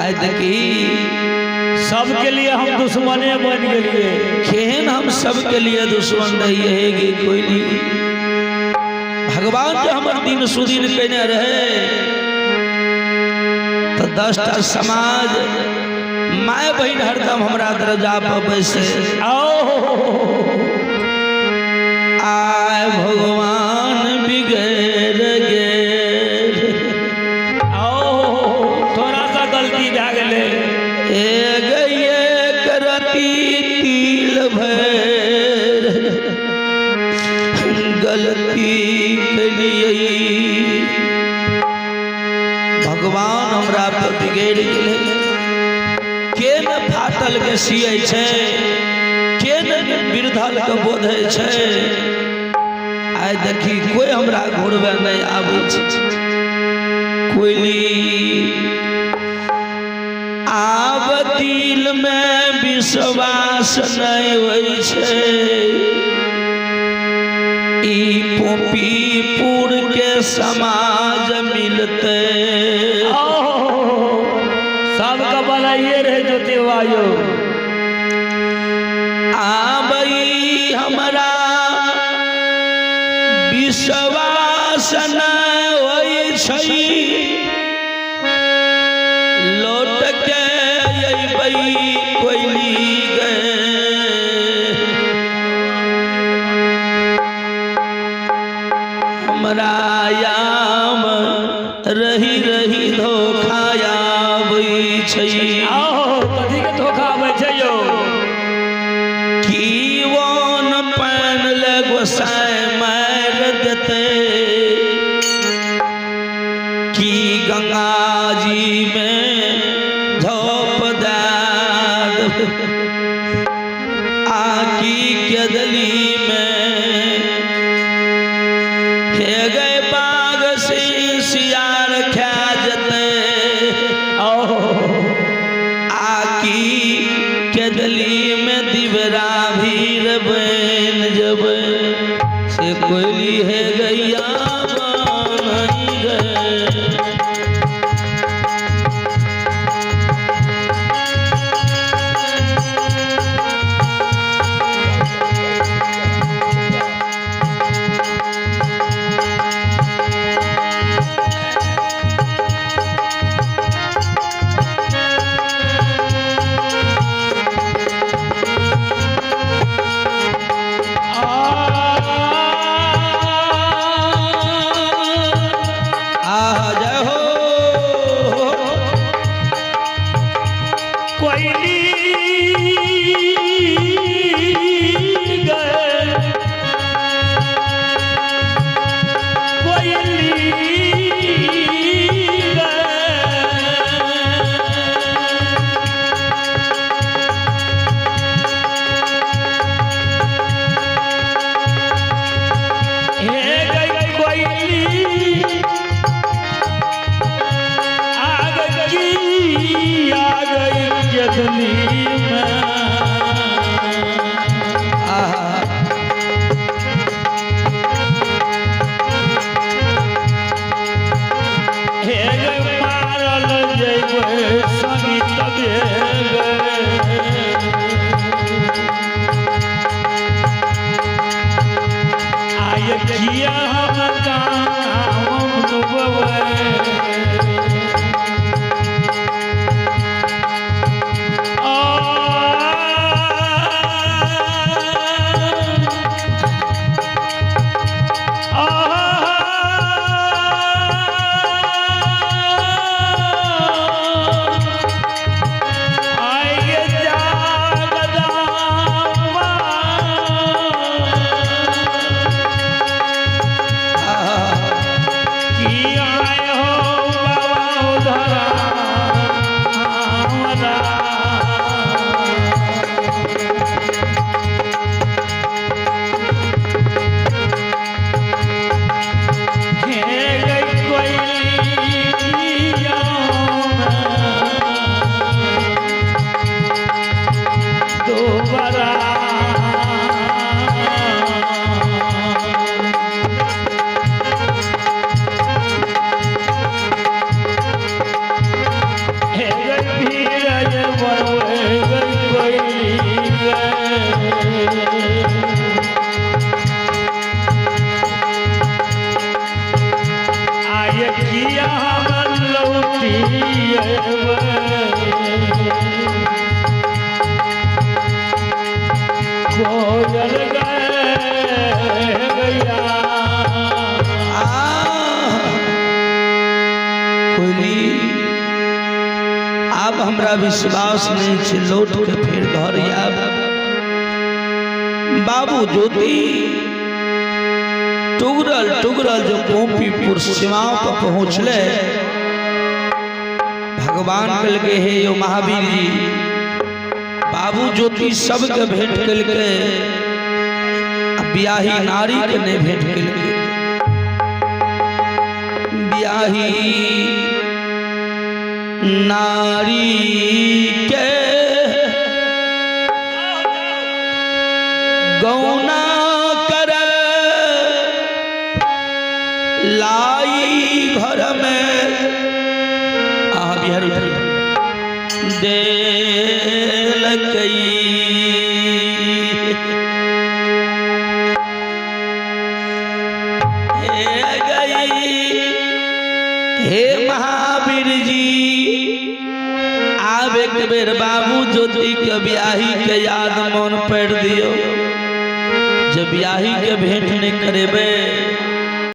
आज देखी सबके लिए हम दुश्मने बन गए। केहन हम सबके लिए दुश्मन रहिए कि कोई नहीं। भगवान जो हमारे दिन सुदिन कहने रहे तो 10टा समाज माय बहन हरदम हमारा दरजा पर बैसे। आय भगवान बिगड़ गेल, थोड़ा सा गलती भे गेले। एक रति तिल भर गलती कलिए। भगवान हमरा पर बिगड़ गेले। के न फाटल के सिए छै, के न बिरधल के बोधे छै। आइ देखी कोई हमरा घुरबे नहीं आबै छै। कोइली आब दिल में विश्वास नहीं होइ छै। ई पोपीपुर के समाज मिलते सबका बनाइए रहे जो देवायो। आबई हमरा विश्वास नहीं होइ छै। लौट के अइबै कोइली गए। हमरा याम रही रही धोखा आबै छै। कथी के धोखा आबै छै यौ? की वन पान ले गोसाई मार देते, की गंगा जी में झोप दाद, आकी केदली में हे गए बाग से सियार खा जते। हे गई धीरज बनवे गई कोई आय किया हम लौटी कोयल गया कोयली अब हमरा विश्वास नहीं छे लौट के फिर घर आब बाबू ज्योति टुगरल टुगरल जो गोपीपुर सीमाओं पर पहुँचले भगवान कल के हे यो महावीर जी बाबू ज्योति सबके भेंट कल के ब्याही नारी के नहीं भेंट कल के ब्याही नारी के गौना कर लाई घर में बिहारी दे लकई हे महावीर जी आब एक बेर बाबू ज्योति के ब्याही के याद मन पड़ दियो जब ब्याही के भेंट नहीं करेबे